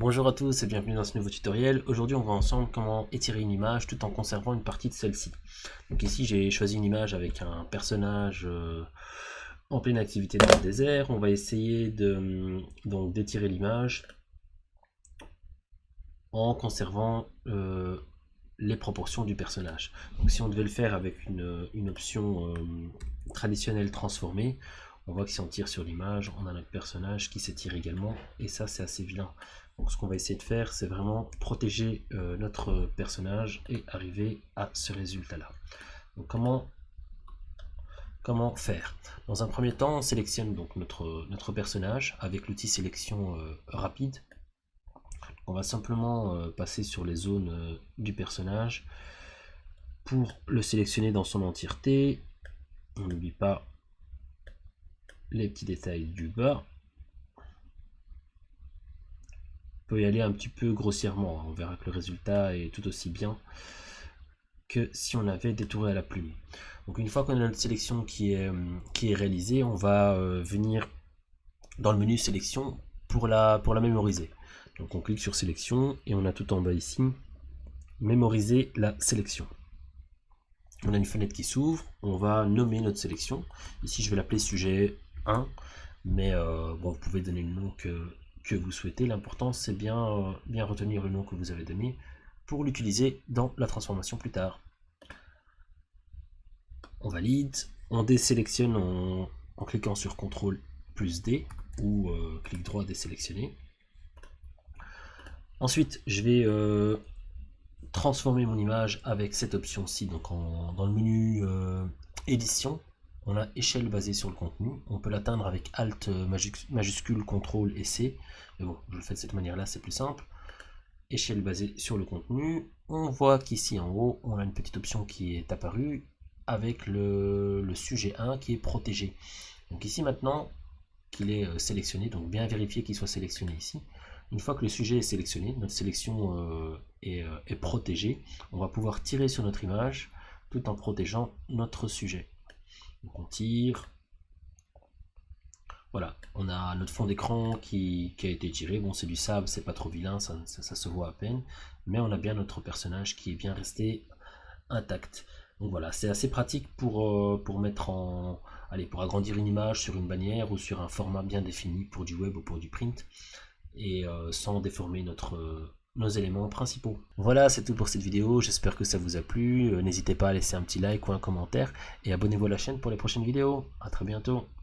Bonjour à tous et bienvenue dans ce nouveau tutoriel. Aujourd'hui on va ensemble comment étirer une image tout en conservant une partie de celle-ci. Donc ici j'ai choisi une image avec un personnage en pleine activité dans le désert. On va essayer d'étirer l'image en conservant les proportions du personnage. Donc si on devait le faire avec une option traditionnelle transformée, on voit que si on tire sur l'image, on a notre personnage qui s'étire également, et ça c'est assez vilain. Donc ce qu'on va essayer de faire, c'est vraiment protéger notre personnage et arriver à ce résultat là. Donc comment faire? Dans un premier temps, on sélectionne donc notre personnage avec l'outil sélection rapide. On va simplement passer sur les zones du personnage pour le sélectionner dans son entièreté. On n'oublie pas les petits détails du bas. On peut y aller un petit peu grossièrement, on verra que le résultat est tout aussi bien que si on avait détouré à la plume. Donc une fois qu'on a notre sélection qui est réalisée, on va venir dans le menu sélection pour la mémoriser. Donc on clique sur sélection et on a tout en bas ici mémoriser la sélection. On a une fenêtre qui s'ouvre, on va nommer notre sélection. Ici je vais l'appeler sujet 1, mais bon, vous pouvez donner le nom que vous souhaitez. L'important c'est bien retenir le nom que vous avez donné pour l'utiliser dans la transformation plus tard. On valide, on désélectionne en cliquant sur CTRL plus D ou clic droit désélectionner. Ensuite je vais transformer mon image avec cette option-ci. Donc dans le menu édition, on a échelle basée sur le contenu. On peut l'atteindre avec Alt majuscule, CTRL et C. Mais bon, je le fais de cette manière-là, c'est plus simple. Échelle basée sur le contenu. On voit qu'ici en haut, on a une petite option qui est apparue avec le sujet 1 qui est protégé. Donc ici maintenant qu'il est sélectionné, donc bien vérifier qu'il soit sélectionné ici. Une fois que le sujet est sélectionné, notre sélection est protégée, on va pouvoir tirer sur notre image tout en protégeant notre sujet. Donc on tire, voilà, on a notre fond d'écran qui a été tiré. Bon, c'est du sable, c'est pas trop vilain, ça se voit à peine, mais on a bien notre personnage qui est bien resté intact. Donc voilà, c'est assez pratique pour mettre pour agrandir une image sur une bannière ou sur un format bien défini pour du web ou pour du print, et sans déformer nos éléments principaux. Voilà, c'est tout pour cette vidéo, j'espère que ça vous a plu. N'hésitez pas à laisser un petit like ou un commentaire et abonnez-vous à la chaîne pour les prochaines vidéos. À très bientôt.